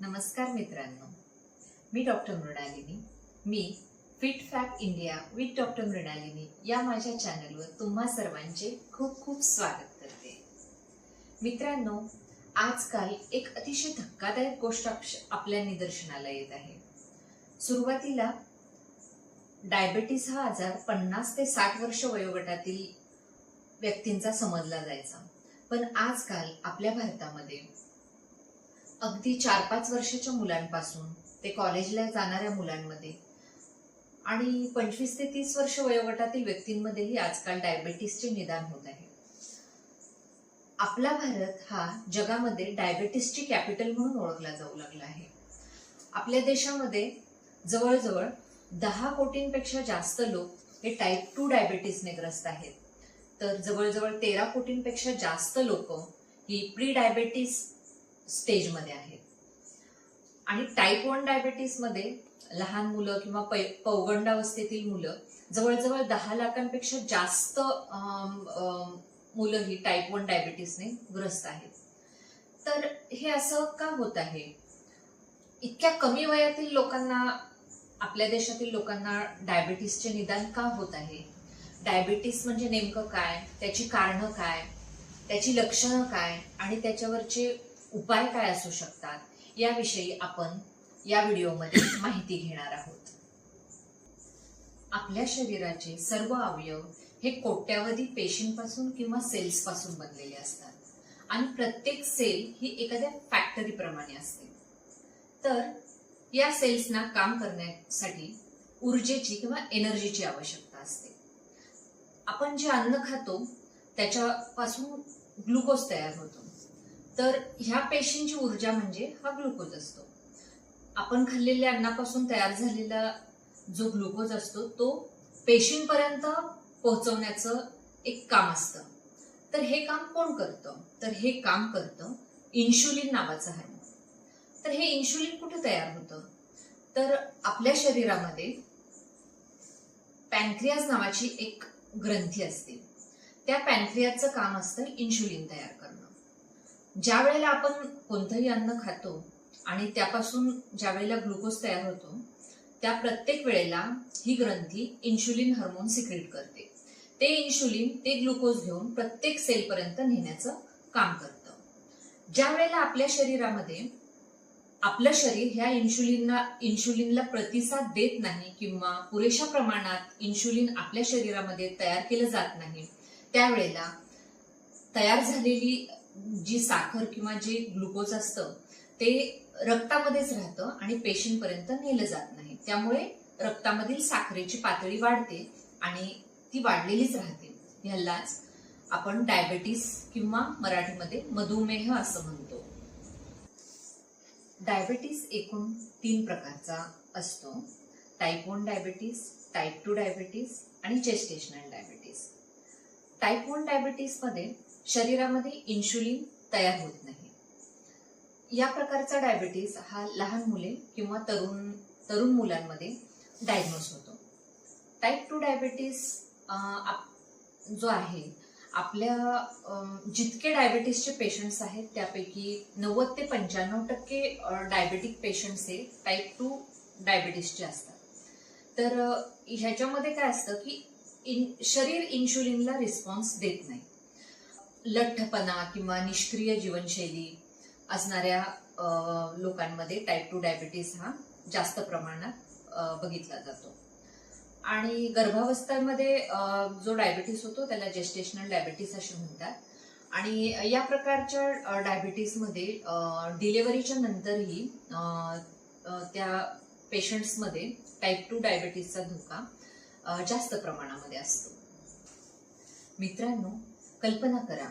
नमस्कार मित्रांनो, मी डॉक्टर मृणालिनी. मी fit fat India with doctor Mrinalini या माझ्या चॅनलवर तुम्हा सर्वांचे खूप खूप स्वागत करते. मित्रांनो, आजकाल एक अतिशय धक्कादायक गोष्ट आपल्या निदर्शनाला येत आहे. सुरुवातीला डायबिटीस हा आजार 50 ते 60 वर्ष वयोगटातील व्यक्तींचा समजला जायचा, पण आजकाल आपल्या भारतामध्ये अगदी 4-5 वर्षाच्या मुलांपासून ते कॉलेजला जाणाऱ्या मुलांमध्ये आणि 25 ते 30 वर्ष वयोगटातील व्यक्तींमध्येही आजकाल डायबिटीसचे निदान होत आहे. आपला भारत हा जगामध्ये डायबिटीसची कॅपिटल म्हणून ओळखला जाऊ लागला आहे. आपल्या देशामध्ये जवळजवळ 10 कोटींपेक्षा जास्त लोक हे टाईप 2 डायबिटीसने ग्रस्त आहेत, तर जवळजवळ 13 कोटींपेक्षा जास्त लोक ही प्री डायबिटीस स्टेजमध्ये आहेत. आणि टाईप 1 डायबिटीस मध्ये लहान मुलं किंवा पौगंडावस्थेतील मुलं जवळजवळ 10 लाखांपेक्षा जास्त मुलं ही टाईप 1 डायबिटीसने ग्रस्त आहेत. तर हे असं का होत आहे? इतक्या कमी वयातील लोकांना, आपल्या देशातील लोकांना डायबिटीसचे निदान का होत आहे? डायबिटीस म्हणजे नेमकं काय, त्याची कारणं काय, त्याची लक्षणं काय आणि त्याच्यावरचे उपाय काय असू शकतात, याविषयी आपण या व्हिडिओमध्ये माहिती घेणार आहोत. आपल्या शरीराचे सर्व अवयव हे कोट्यावधी पेशींपासून किंवा सेल्स पासून बनलेले असतात आणि प्रत्येक सेल ही एखाद्या फॅक्टरी प्रमाणे असते. तर या सेल्सना काम करण्यासाठी ऊर्जेची किंवा एनर्जीची आवश्यकता असते. आपण जे अन्न खातो त्याच्यापासून ग्लुकोज तयार होतो, तर ह्या पेशींची ऊर्जा म्हणजे हा ग्लुकोज असतो. आपण खाल्लेल्या अन्नापासून तयार झालेला जो ग्लुकोज असतो तो पेशींपर्यंत पोहोचवण्याचं एक काम असतं. तर हे काम कोण करतं? तर हे काम करतं इन्शुलिन नावाचं हार्मोन. तर हे इन्शुलिन कुठे तयार होतं? तर आपल्या शरीरामध्ये पॅनक्रियाज नावाची एक ग्रंथी असते. त्या पॅनक्रियाजचं काम असतं इन्शुलिन तयार करणं. ज्या वेळेला आपण कोणतंही अन्न खातो आणि त्यापासून ज्या वेळेला ग्लुकोज तयार होतो, त्या प्रत्येक वेळेला ही ग्रंथी इन्शुलिन हार्मोन सिक्रेट करते. ते इन्शुलिन ते ग्लुकोज घेऊन प्रत्येक सेलपर्यंत नेण्याचं काम करतं. ज्या वेळेला आपल्या शरीरामध्ये आपलं शरीर ह्या इन्शुलिनला प्रतिसाद देत नाही किंवा पुरेशा प्रमाणात इन्शुलिन आपल्या शरीरामध्ये तयार केलं जात नाही, त्यावेळेला तयार झालेली जी साखर किंवा जे ग्लुकोज असतं ते रक्तामध्येच राहतं आणि पेशींपर्यंत नेलं जात नाही. त्यामुळे रक्तामधील साखरेची पातळी वाढते आणि ती वाढलेलीच राहते. ह्यालाच आपण डायबिटीस किंवा मराठीमध्ये मधुमेह असं म्हणतो. डायबिटीस एकूण 3 प्रकारचा असतो: टाईप 1 डायबिटीस, टाईप 2 डायबिटीस आणि जेस्टेशनल डायबिटीस. टाईप 1 डायबिटीस मध्ये शरीरामध्ये इन्शुलिन तयार होत नाही. या प्रकारचा डायबिटीस हा लहान मुले किंवा तरुण मुलांमध्ये डायग्नोज होतो. टाईप 2 डायबिटीस जो आहे, आपल्या जितके डायबिटीसचे पेशंट्स आहेत त्यापैकी 90 ते 95% डायबेटिक पेशंट्स हे टाईप 2 डायबिटीसचे असतात. तर ह्याच्यामध्ये काय असतं की शरीर इन्शुलिनला रिस्पॉन्स देत नाही. लठ्ठपणा किंवा निष्क्रिय जीवनशैली असणाऱ्या लोकांमध्ये टाईप 2 डायबिटीस हा जास्त प्रमाणात बघितला जातो. आणि गर्भावस्थेमध्ये जो डायबिटीस होतो त्याला जेस्टेशनल डायबिटीस असे म्हणतात. आणि या प्रकारच्या डायबिटीसमध्ये डिलिव्हरीच्या नंतरही त्या पेशंट्समध्ये टाईप 2 डायबिटीसचा धोका जास्त प्रमाणामध्ये असतो. मित्रांनो, कल्पना करा,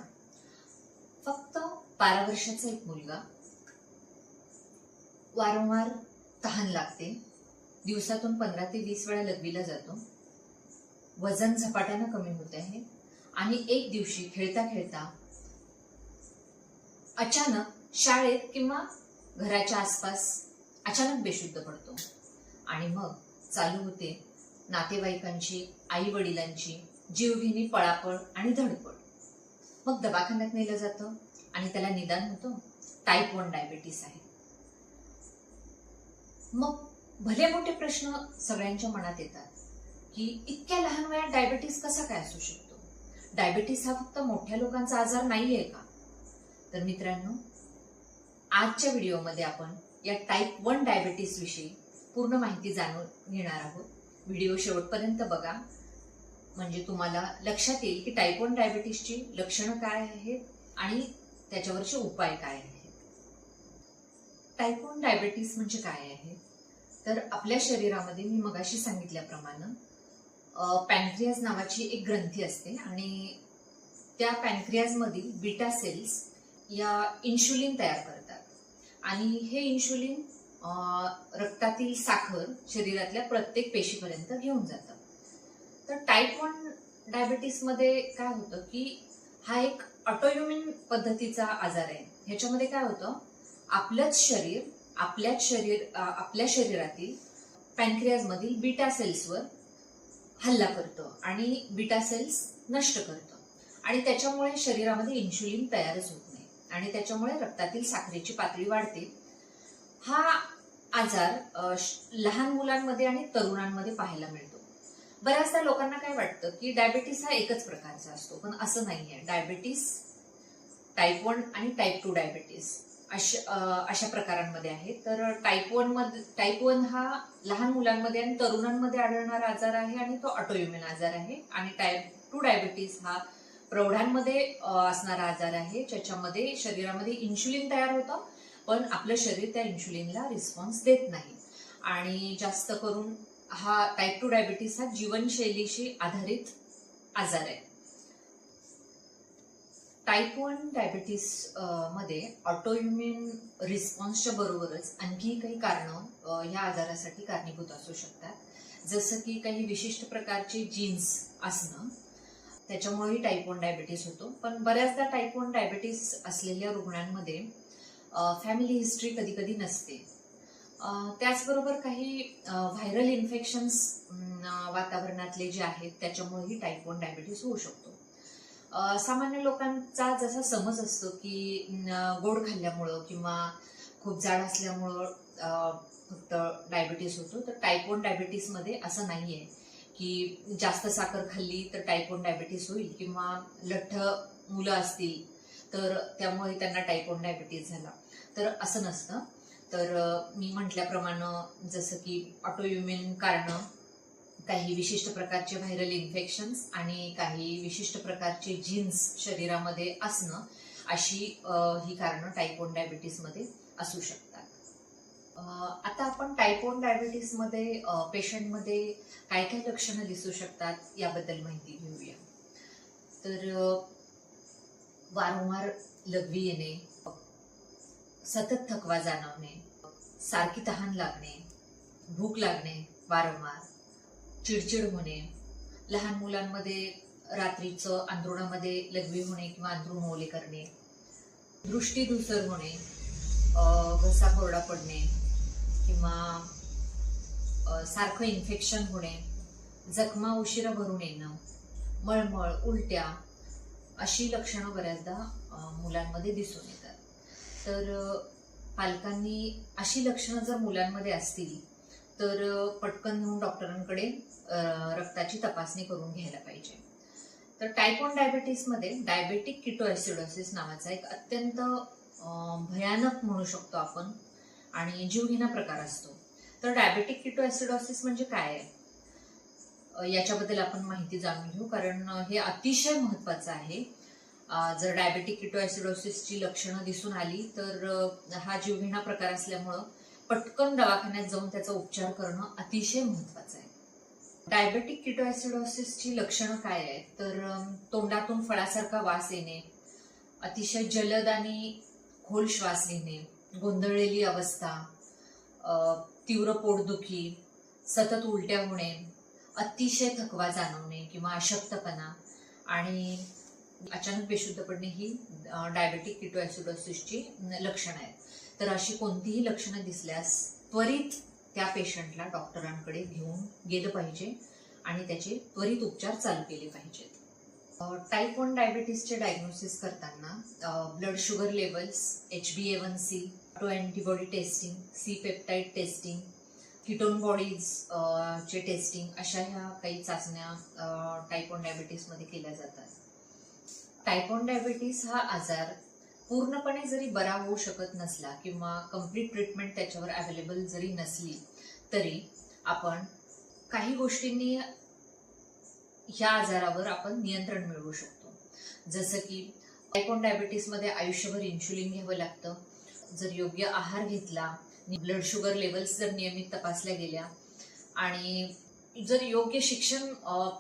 फक्त 12 वर्षाचा एक मुलगा, वारंवार तहान लागते, दिवसातून 15 ते 20 वेळा लघवीला जातो, वजन झपाट्यानं कमी होत आहे आणि एक दिवशी खेळता खेळता अचानक शाळेत किंवा घराच्या आसपास अचानक बेशुद्ध पडतो. आणि मग चालू होते नातेवाईकांची, आई वडिलांची जीवघेणी पळापळ आणि धडपड. मग दवाखान्यात नेलं जातं आणि त्याला निदान होतं टाईप 1 डायबिटीस आहे. मग भले मोठे प्रश्न सगळ्यांच्या मनात येतात की इतक्या लहान वयात डायबिटीस कसा काय असू शकतो? डायबिटीस हा फक्त मोठ्या लोकांचा आजार नाहीये का? तर मित्रांनो, आजच्या व्हिडिओमध्ये आपण या टाईप 1 डायबिटीस विषयी पूर्ण माहिती जाणून घेणार आहोत. व्हिडिओ शेवटपर्यंत बघा, म्हणजे तुम्हाला लक्षात येईल की टाईप 1 डायबिटीसची लक्षणं काय आहेत आणि त्याच्यावरचे उपाय काय आहेत. टाईप 1 डायबिटीस म्हणजे काय आहे? तर आपल्या शरीरामध्ये मी मगाशी सांगितल्याप्रमाणे पॅनक्रियाज नावाची एक ग्रंथी असते आणि त्या पॅनक्रियाजमधील बीटा सेल्स या इन्शुलिन तयार करतात आणि हे इन्शुलिन रक्तातील साखर शरीरातल्या प्रत्येक पेशीपर्यंत घेऊन जातं. तर टाईप 1 डायबिटीसमध्ये काय होतं की हा एक ऑटोइम्युन पद्धतीचा आजार आहे. ह्याच्यामध्ये काय होतं, आपल्या शरीरातील पॅनक्रियाजमधील बीटा सेल्सवर हल्ला करतं आणि बीटा सेल्स नष्ट करतं आणि त्याच्यामुळे शरीरामध्ये इन्शुलिन तयारच होत नाही आणि त्याच्यामुळे रक्तातील साखरेची पातळी वाढते. हा आजार लहान मुलांमध्ये आणि तरुणांमध्ये पाहायला मिळतो. बऱ्याचदा लोकांना काय वाटतं की डायबिटीस हा एकच प्रकारचा असतो, पण असं नाहीये. डायबिटीस टाईप 1 आणि टाईप 2 डायबिटीस अशा प्रकारांमध्ये आहे. तर टाईप 1 हा लहान मुलांमध्ये आणि तरुणांमध्ये आढळणारा आजार आहे आणि तो ऑटोइम्युन आजार आहे. आणि टाईप 2 डायबिटीस हा प्रौढांमध्ये असणारा आजार आहे, ज्याच्यामध्ये शरीरामध्ये इन्शुलिन तयार होतं, पण आपलं शरीर त्या इन्शुलिनला रिस्पॉन्स देत नाही. आणि जास्त करून हा टाईप 2 डायबिटीस हा जीवनशैलीशी आधारित आजार आहे. टाईप 1 डायबिटीस मध्ये ऑटोइम्युन रिस्पॉन्सच्या बरोबरच आणखी काही कारणं ह्या आजारासाठी कारणीभूत असू शकतात. जसं की काही विशिष्ट प्रकारचे जीन्स असणं, त्याच्यामुळेही टाईप 1 डायबिटीस होतो. पण बऱ्याचदा टाईप 1 डायबिटीस असलेल्या रुग्णांमध्ये फॅमिली हिस्ट्री कधी कधी नसते. त्याचबरोबर काही व्हायरल इन्फेक्शन्स वातावरणातले जे आहेत त्याच्यामुळेही टाईप 1 डायबिटीस होऊ शकतो. सामान्य लोकांचा जसा समज असतो की गोड खाल्ल्यामुळं किंवा खूप जाड असल्यामुळं फक्त डायबिटीस होतो, तर टाईप 1 डायबिटीसमध्ये असं नाहीये की जास्त साखर खाल्ली तर टाईप 1 डायबिटीस होईल किंवा लठ्ठ मुलं असतील तर त्यामुळे त्यांना टाईप 1 डायबिटीस झाला, तर असं नसतं. तर मी म्हटल्याप्रमाणे जसं की ऑटोइम्युन कारणं, काही विशिष्ट प्रकारचे व्हायरल इन्फेक्शन्स आणि काही विशिष्ट प्रकारचे जीन्स शरीरामध्ये असणं, अशी ही कारणं टाईप 1 डायबिटीसमध्ये असू शकतात. आता आपण टाईप 1 डायबिटीसमध्ये पेशंटमध्ये काय काय लक्षणं दिसू शकतात याबद्दल माहिती घेऊया. तर वारंवार लघवी येणे, सतत थकवा जाणवणे, सारखी तहान लागणे, भूक लागणे वारंवार, चिडचिड होणे, लहान मुलांमध्ये रात्रीचं अंथरुणामध्ये लघवी होणे किंवा अंथरुण ओले करणे, दृष्टी धूसर होणे, घसा कोरडा पडणे किंवा सारखं इन्फेक्शन होणे, जखमा उशिरा भरून येणं, मळमळ, उलट्या, अशी लक्षणं बऱ्याचदा मुलांमध्ये दिसून येतात. तर पालकांनी अशी लक्षणं जर मुलांमध्ये असतील तर पटकन नेऊन डॉक्टरांकडे रक्ताची तपासणी करून घ्यायला पाहिजे. तर टाईप 1 डायबिटीसमध्ये डायबेटिक किटोएसिडोसिस नावाचा एक अत्यंत भयानक म्हणू शकतो आपण आणि जीवघेणा प्रकार असतो. तर डायबेटिक किटोएसिडोसिस म्हणजे काय आहे याच्याबद्दल आपण माहिती जाणून घेऊ, कारण हे अतिशय महत्वाचं आहे. जर डायबेटिक किटोएसिडोसिसची लक्षणं दिसून आली तर हा जीवघेणा प्रकार असल्यामुळं पटकन दवाखान्यात जाऊन त्याचा उपचार करणं अतिशय महत्वाचं आहे. डायबेटिक किटोएसिडोसिसची लक्षणं काय आहेत, तर तोंडातून फळासारखा वास येणे, अतिशय जलद आणि खोल श्वास घेणे, गोंधळलेली अवस्था, तीव्र पोटदुखी, सतत उलट्या होणे, अतिशय थकवा जाणवणे किंवा अशक्तपणा आणि अचानक बेशुद्ध पडणे ही डायबेटिक किटोएसिडोसिसची लक्षणं आहेत. तर अशी कोणतीही लक्षणं दिसल्यास त्वरित त्या पेशंटला डॉक्टरांकडे घेऊन गेलं पाहिजे आणि त्याचे त्वरित उपचार चालू केले पाहिजेत. टाईप 1 डायबिटीसचे डायग्नोसिस करताना blood sugar levels, HbA1c, auto antibody testing, C peptide testing ketone bodies चे टेस्टिंग, अशा ह्या काही चाचण्या टाईप 1 डायबिटीस मध्ये केल्या जातात. टाईप 1 डायबिटीस हा आजार पूर्णपणे जरी बरा होऊ शकत नसला किंवा कम्प्लीट ट्रीटमेंट त्याच्यावर अवेलेबल जरी नसली तरी आपण काही गोष्टींनी ह्या आजारावर आपण नियंत्रण मिळवू शकतो. जसं की टाईप 1 डायबिटीस मध्ये आयुष्यभर इन्शुलिन घ्यावं लागतं. जर योग्य आहार घेतला, ब्लड शुगर लेवल्स जर नियमित तपासल्या गेल्या आणि जर योग्य शिक्षण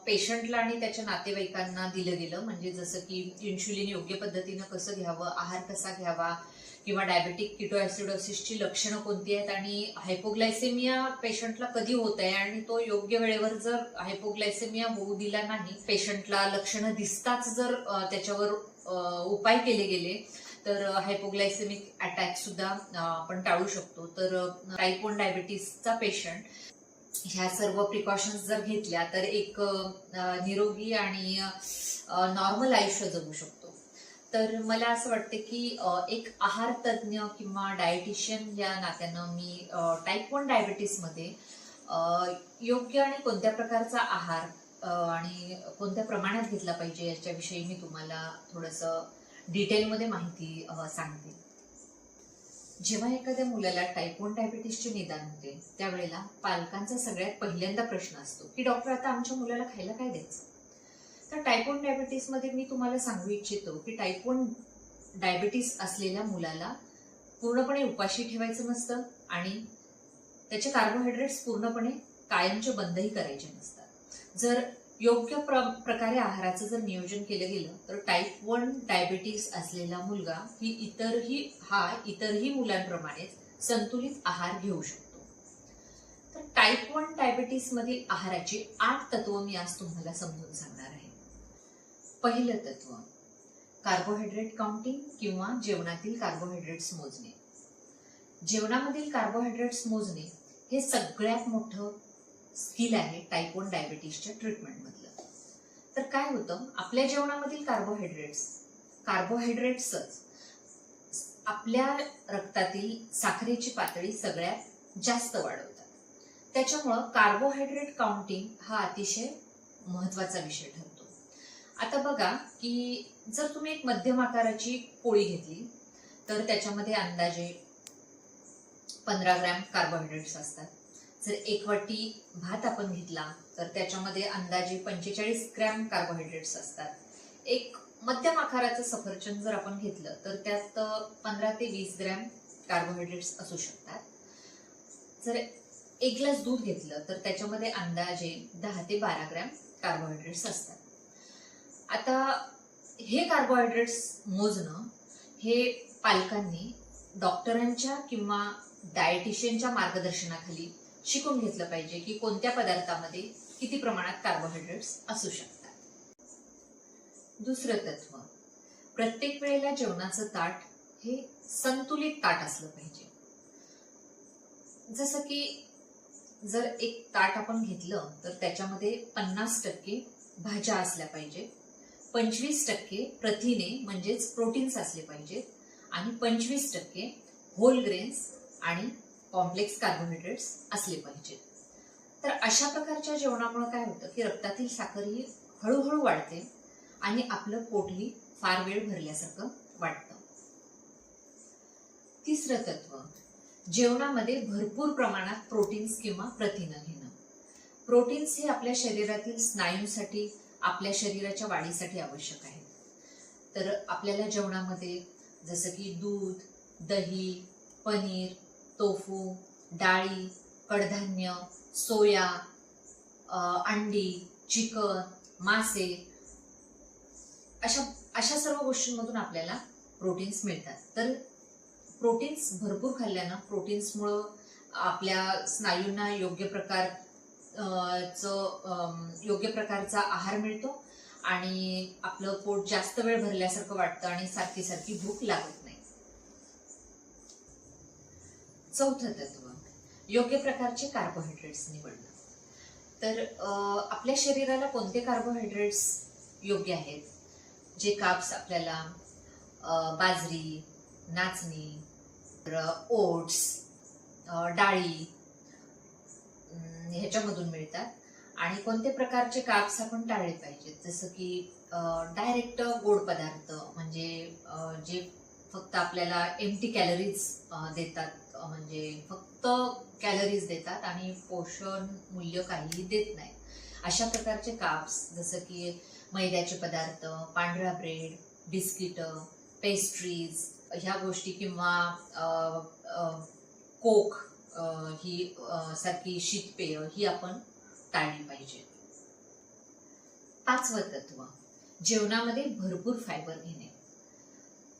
पेशंटला आणि त्याच्या नातेवाईकांना दिलं गेलं, म्हणजे जसं की इन्शुलिन योग्य पद्धतीनं कसं घ्यावं, आहार कसा घ्यावा, किंवा डायबेटिक किटोॲसिडोसिसची लक्षणं कोणती आहेत आणि हायपोग्लायसेमिया पेशंटला कधी होत आहे आणि तो योग्य वेळेवर जर हायपोग्लायसेमिया होऊ दिला नाही, पेशंटला लक्षणं दिसताच जर त्याच्यावर उपाय केले गेले तर हायपोग्लायसेमिक अटॅक सुद्धा आपण टाळू शकतो. तर टाईप 1 डायबिटीसचा पेशंट ह्या सर्व प्रिकॉशन्स जर घेतल्या तर एक निरोगी आणि नॉर्मल आयुष्य जगू शकतो. तर मला असं वाटतं की एक आहार तज्ज्ञ किंवा डायटिशियन या नात्यानं मी टाईप 1 डायबिटीसमध्ये योग्य आणि कोणत्या प्रकारचा आहार आणि कोणत्या प्रमाणात घेतला पाहिजे याच्याविषयी मी तुम्हाला थोडंसं डिटेलमध्ये माहिती सांगते. जेव्हा एखाद्या मुलाला टाईप 1 डायबिटीसचे निदान होते त्यावेळेला पालकांचा सगळ्यात पहिल्यांदा प्रश्न असतो की डॉक्टर, आता आमच्या मुलाला खायला काय द्यायचं. तर टाईप 1 डायबिटीसमध्ये मी तुम्हाला सांगू इच्छितो की टाईप 1 डायबिटीस असलेल्या मुलाला पूर्णपणे उपाशी ठेवायचं नसतं आणि त्याचे कार्बोहायड्रेट्स पूर्णपणे कायमचे बंदही करायचे नसतात. जर योग्य प्रकारे आहाराचं जर नियोजन केलं गेलं तर टाईप 1 डायबिटीस असलेला मुलगा इतरही मुलांप्रमाणेच संतुलित आहार घेऊ शकतो. तर टाईप 1 डायबिटीस मधील आहाराची 8 तत्व मी आज तुम्हाला समजून सांगणार आहे. पहिलं तत्व, कार्बोहायड्रेट काउंटिंग किंवा जेवणातील कार्बोहायड्रेट्स मोजणे. जेवणामधील कार्बोहायड्रेट्स मोजणे हे सगळ्यात मोठं स्किल आहे टाईप 1 डायबिटीसच्या ट्रीटमेंटमधलं. तर काय होतं, आपल्या जेवणामधील कार्बोहायड्रेट्सच आपल्या रक्तातील साखरेची पातळी सगळ्यात जास्त वाढवतात. त्याच्यामुळं कार्बोहायड्रेट काउंटिंग हा अतिशय महत्वाचा विषय ठरतो. आता बघा की जर तुम्ही एक मध्यम आकाराची पोळी घेतली तर त्याच्यामध्ये अंदाजे 15 ग्रॅम कार्बोहायड्रेट्स असतात. जर एक वाटी भात आपण घेतला तर त्याच्यामध्ये अंदाजे 45 ग्रॅम कार्बोहायड्रेट्स असतात. एक मध्यम आकाराचं सफरचंद जर आपण घेतलं तर त्यात 15 ते 20 ग्रॅम कार्बोहायड्रेट्स असू शकतात. जर एक ग्लास दूध घेतलं तर त्याच्यामध्ये अंदाजे 10 ते 12 ग्रॅम कार्बोहायड्रेट्स असतात. आता हे कार्बोहायड्रेट्स मोजणं हे पालकांनी डॉक्टरांच्या किंवा डायटिशियनच्या मार्गदर्शनाखाली शिकून घेतलं पाहिजे की कोणत्या पदार्थामध्ये किती प्रमाणात कार्बोहायड्रेट्स असू शकतात. दुसरं तत्व, प्रत्येक वेळेला जेवणाचं ताट हे संतुलित ताट असलं पाहिजे. जसं की जर एक ताट आपण घेतलं तर त्याच्यामध्ये 50% भाज्या असल्या पाहिजे, 25% प्रथिने म्हणजेच प्रोटीन्स असले पाहिजेत आणि 25% होल ग्रेन्स आणि कॉम्प्लेक्स कार्बोहायड्रेट्स असले पाहिजेत. तर अशा प्रकारच्या जेवणामुळे काय होतं की रक्तातील साखर ही हळूहळू वाढते आणि आपलं पोटही फार वेळ भरल्यासारखं वाटतं. तिसरं तत्व, जेवणामध्ये भरपूर प्रमाणात प्रोटीन्स किंवा प्रथिनं घेणं. प्रोटीन्स हे आपल्या शरीरातील स्नायूंसाठी, आपल्या शरीराच्या वाढीसाठी आवश्यक आहेत. तर आपल्याला जेवणामध्ये जसं की दूध, दही, पनीर, टोफू, डाळी, कडधान्य, सोया, अंडी, चिकन, मासे अशा सर्व गोष्टींमधून आपल्याला प्रोटीन्स मिळतात. तर प्रोटीन्स भरपूर खाल्ल्यानं प्रोटीन्समुळं आपल्या स्नायूंना योग्य प्रकारचा आहार मिळतो आणि आपलं पोट जास्त वेळ भरल्यासारखं वाटतं आणि सारखी सारखी भूक लागत नाही. चौथं तत्व, योग्य प्रकारचे कार्बोहायड्रेट्स निवडणं. तर आपल्या शरीराला कोणते कार्बोहायड्रेट्स योग्य आहेत, जे कार्ब्स आपल्याला बाजरी, नाचणी, ओट्स, डाळी, ह्याच्यामधून मिळतात आणि कोणते प्रकारचे कार्ब्स आपण टाळले पाहिजेत, जसं की डायरेक्ट गोड पदार्थ म्हणजे जे फक्त आपल्याला एम्प्टी कॅलरीज देतात, म्हणजे फक्त कॅलरीज देतात आणि पोषण मूल्य काहीही देत नाही, अशा प्रकारचे कार्ब्स जसं की मैद्याचे पदार्थ, पांढरा ब्रेड, बिस्किट, पेस्ट्रीज ह्या गोष्टी किंवा कोक ही सारखी शीतपेय ही आपण टाळली पाहिजे. 5वं तत्व, जेवणामध्ये भरपूर फायबर घेणे.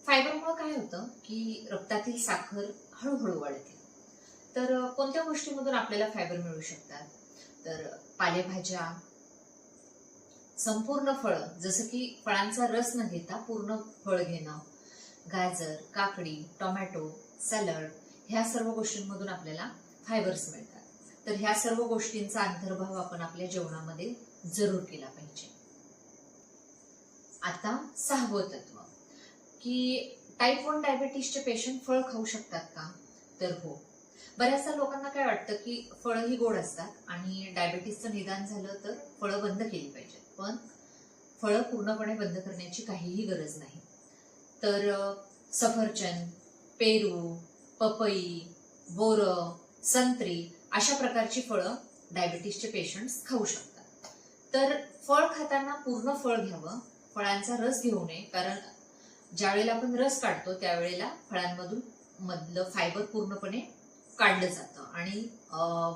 फायबरमुळे काय होतं की रक्तातील साखर हळूहळू वाढते. तर कोणत्या गोष्टीमधून आपल्याला फायबर मिळू शकतात, तर पालेभाज्या, संपूर्ण फळं जसं की फळांचा रस न घेता पूर्ण फळ घेणं, गाजर, काकडी, टोमॅटो, सॅलड ह्या सर्व गोष्टींमधून आपल्याला फायबर्स मिळतात. तर ह्या सर्व गोष्टींचा अंतर्भाव आपण आपल्या जेवणामध्ये जरूर केला पाहिजे. आता 6वं तत्व की टाईप 1 डायबिटीसचे पेशंट फळ खाऊ शकतात का, तर हो. बऱ्याचदा लोकांना काय वाटतं की फळं ही गोड असतात आणि डायबिटीसचं निदान झालं तर फळं बंद केली पाहिजेत, पण फळं पूर्णपणे बंद करण्याची काहीही गरज नाही. तर सफरचंद, पेरू, पपई, बोरं, संत्री अशा प्रकारची फळं डायबिटीसचे पेशंट्स खाऊ शकतात. तर फळ खाताना पूर्ण फळ घ्यावं, फळांचा रस घेऊ नये, कारण ज्या वेळेला आपण रस काढतो त्यावेळेला फळांमधून मधलं फायबर पूर्णपणे काढलं जातं आणि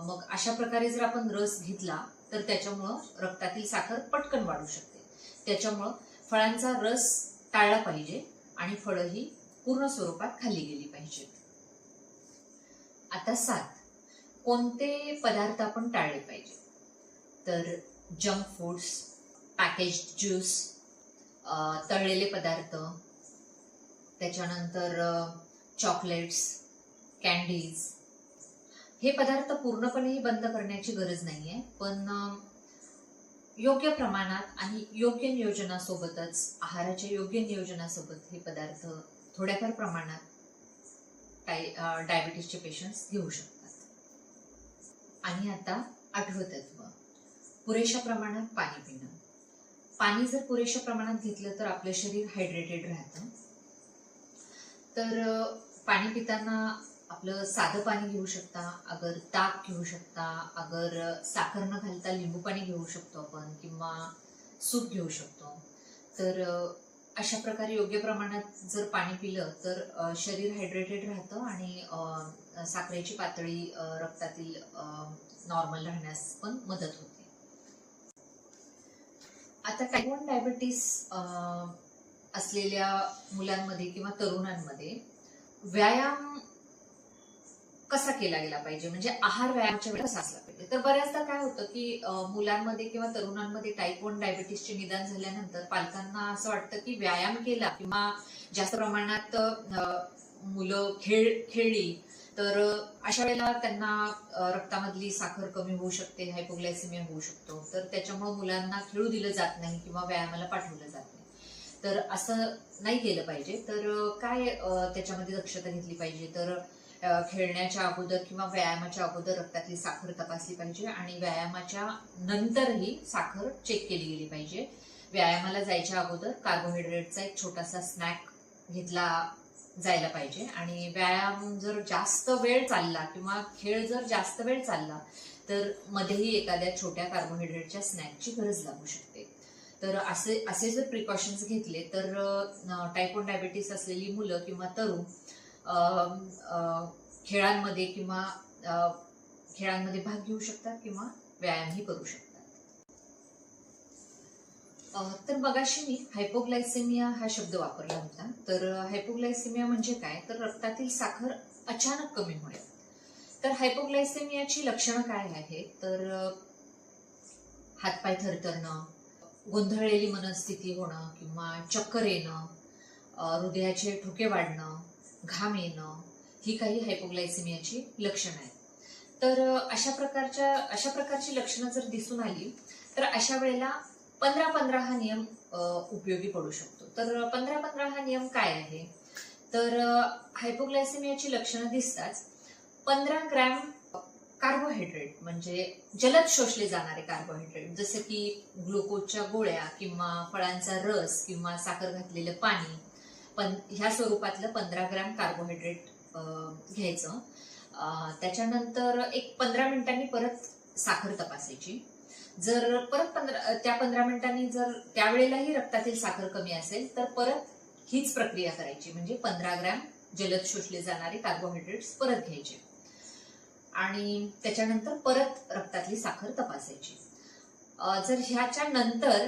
मग अशा प्रकारे जर आपण रस घेतला तर त्याच्यामुळं रक्तातील साखर पटकन वाढू शकते. त्याच्यामुळं फळांचा रस टाळला पाहिजे आणि फळं ही पूर्ण स्वरूपात खाल्ली गेली पाहिजेत. आता 7, कोणते पदार्थ आपण टाळले पाहिजे, तर जंक फूड्स, पॅकेज्ड ज्यूस, तळलेले पदार्थ, त्याच्यानंतर चॉकलेट्स, कॅन्डीज हे पदार्थ पूर्णपणे बंद करण्याची गरज नाहीये, पण योग्य प्रमाणात आणि योग्य नियोजनासोबतच, आहाराच्या योग्य नियोजनासोबत हे पदार्थ थोड्याफार प्रमाणात डायबिटीसचे पेशंट्स घेऊ शकतात. आणि आता 8वं तत्व, पुरेशा प्रमाणात पाणी पिणं. पाणी जर पुरेशा प्रमाणात घेतलं तर आपलं शरीर हायड्रेटेड राहतं. तर पाणी पिताना आपलं साधं पाणी घेऊ शकता, अगर ताक घेऊ शकता, अगर साखर न घालता लिंबू पाणी घेऊ शकतो आपण, किंवा सूप घेऊ शकतो. तर अशा प्रकारे योग्य प्रमाणात जर पाणी पिलं तर शरीर हायड्रेटेड राहतं आणि साखरेची पातळी रक्तातील नॉर्मल राहण्यास पण मदत होते. आता टाईप 1 डायबिटीस असलेल्या मुलांमध्ये किंवा तरुणांमध्ये व्यायाम कसा केला गेला पाहिजे, म्हणजे आहार व्यायामाच्या वेळेस कसा असला पाहिजे. तर बऱ्याचदा काय होतं की मुलांमध्ये किंवा तरुणांमध्ये टाईप 1 डायबिटीसचे निदान झाल्यानंतर पालकांना असं वाटतं की व्यायाम केला किंवा जास्त प्रमाणात मुलं खेळली तर अशा वेळेला त्यांना रक्तामधली साखर कमी होऊ शकते, हायपोग्लायसेमिया होऊ शकतो. तर त्याच्यामुळे मुलांना खेळू दिलं जात नाही किंवा व्यायामाला पाठवलं जात नाही. तर असं नाही केलं पाहिजे. तर काय त्याच्यामध्ये दक्षता घेतली पाहिजे, तर खेळण्याच्या अगोदर किंवा व्यायामाच्या अगोदर रक्तातली साखर तपासली पाहिजे आणि व्यायामाच्या नंतरही साखर चेक केली गेली पाहिजे. व्यायामाला जायच्या अगोदर कार्बोहायड्रेटचा एक छोटासा स्नॅक घेतला जायला पाहिजे आणि व्यायाम जर जास्त वेळ चालला किंवा खेळ जर जास्त वेळ चालला तर मध्येही एखाद्या छोट्या कार्बोहायड्रेटच्या स्नॅकची गरज लागू शकते. तर असे जर प्रिकॉशन्स घेतले तर टाईप 1 डायबिटीस असलेली मुलं किंवा तरुण खेळांमध्ये भाग घेऊ शकतात किंवा व्यायामही करू शकतात. तर मगाशी मी हायपोग्लायसेमिया हा शब्द वापरला होता. तर हायपोग्लायसेमिया म्हणजे काय, तर रक्तातील साखर अचानक कमी होणे. तर हायपोग्लायसेमियाची लक्षणं काय आहेत, तर हातपाय थरथरणं, गोंधळलेली मनस्थिती होणं किंवा चक्कर येणं, हृदयाचे ठोके वाढणं, घाम येणं ही काही हायपोग्लायसेमियाची लक्षणं आहेत. तर अशा प्रकारची लक्षणं जर दिसून आली तर अशा वेळेला 15-15 हा नियम उपयोगी पडू शकतो. तर 15-15 हा नियम काय आहे, तर हायपोग्लायसेमियाची लक्षणं दिसताच 15 ग्रॅम कार्बोहायड्रेट म्हणजे जलद शोषले जाणारे कार्बोहायड्रेट, जसं की ग्लुकोजच्या गोळ्या किंवा फळांचा रस किंवा साखर घातलेलं पाणी, पण ह्या स्वरूपातलं 15 ग्रॅम कार्बोहायड्रेट घ्यायचं. त्याच्यानंतर एक 15 मिनिटांनी परत साखर तपासायची. जर परत 15 मिनिटांनी जर त्यावेळेलाही रक्तातील साखर कमी असेल तर परत हीच प्रक्रिया करायची, म्हणजे 15 ग्रॅम जलद शोषले जाणारे कार्बोहायड्रेट्स परत घ्यायचे आणि त्याच्यानंतर परत रक्तातली साखर तपासायची. जर ह्याच्या नंतर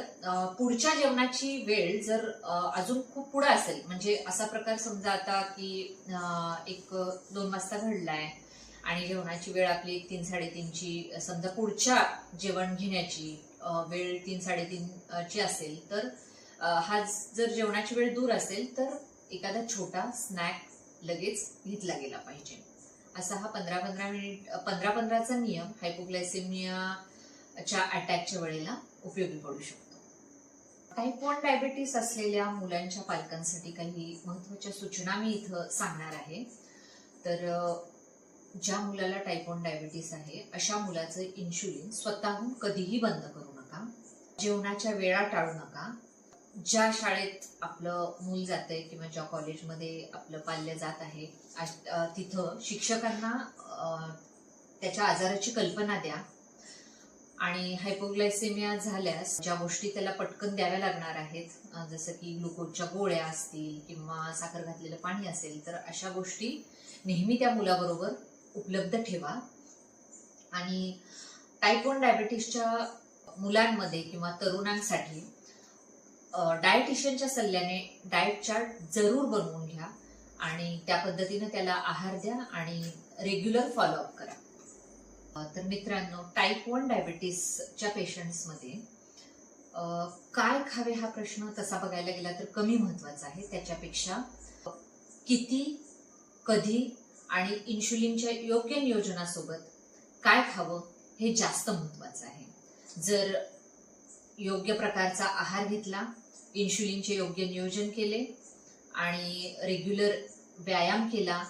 पुढच्या जेवणाची वेळ जर अजून खूप पुढे असेल, म्हणजे असा प्रकार समजा आता की 1-2 वाजता घडलाय आणि जेवणाची वेळ आपली 3-3:30ची, समजा पुढच्या जेवण घेण्याची वेळ 3-3:30 ची असेल, तर हा जर जेवणाची वेळ दूर असेल तर एखादा छोटा स्नॅक लगेच घेतला गेला पाहिजे. असा हा 15-15चा नियम हायपोग्लायसेमियाच्या अटॅकच्या वेळेला उपयोगी पडू शकतो. टाईप 1 डायबिटीस असलेल्या मुलांच्या पालकांसाठी काही महत्त्वाच्या सूचना मी इथं सांगणार आहे. तर ज्या मुलाला टाईप 1 डायबिटीस आहे अशा मुलाचं इन्शुलिन स्वतःहून कधीही बंद करू नका. जेवणाच्या वेळा टाळू नका. ज्या शाळेत आपलं मूल जातंय किंवा ज्या कॉलेजमध्ये आपलं पाल्य जात आहे तिथं शिक्षकांना त्याच्या आजाराची कल्पना द्या आणि हायपोग्लायसेमिया झाल्यास ज्या गोष्टी त्याला पटकन द्याव्या लागणार आहेत, जसं की ग्लुकोजच्या गोळ्या असतील किंवा साखर घातलेलं पाणी असेल, तर अशा गोष्टी नेहमी त्या मुलाबरोबर उपलब्ध ठेवा. आणि टाईप 1 डायबिटीसच्या मुलांमध्ये किंवा तरुणांसाठी डायटिशियनच्या सल्ल्याने डाएट चार्ट जरूर बनवून घ्या आणि त्या पद्धतीने त्याला आहार द्या आणि रेग्युलर फॉलोअप करा. तर मित्रांनो, टाईप 1 डायबिटीसच्या पेशंट्समध्ये काय खावे हा प्रश्न तसा बघायला गेला तर कमी महत्वाचा आहे. त्याच्यापेक्षा किती, कधी आणि इन्शुलिनच्या योग्य नियोजनासोबत काय खावं हे जास्त महत्वाचं आहे. जर योग्य प्रकारचा आहार घेतला, इन्शुलिनचे योग्य नियोजन केले आणि रेग्युलर व्यायाम केला,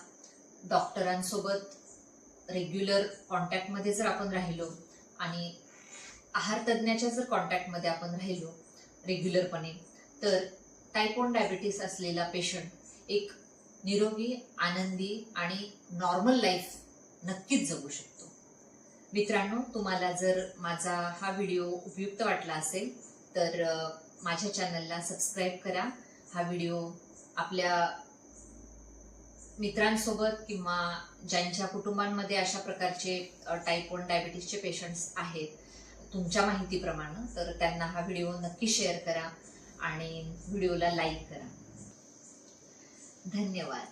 डॉक्टरांसोबत रेग्युलर कॉन्टॅक्टमध्ये जर आपण राहिलो आणि आहार तज्ज्ञाच्या जर कॉन्टॅक्टमध्ये आपण राहिलो रेग्युलरपणे, तर टाईप 1 डायबिटीस असलेला पेशंट एक निरोगी, आनंदी आणि नॉर्मल लाईफ नक्कीच जगू शकतो. मित्रांनो, तुम्हाला जर माझा हा व्हिडिओ उपयुक्त वाटला असेल तर माझ्या चॅनलला सबस्क्राईब करा. हा व्हिडिओ आपल्या मित्रांसोबत किंवा ज्यांच्या कुटुंबांमध्ये अशा प्रकारचे टाईप 1 डायबिटीसचे पेशंट्स आहेत तुमच्या माहितीप्रमाणे, तर त्यांना हा व्हिडिओ नक्की शेअर करा आणि व्हिडिओला लाईक करा. धन्यवाद.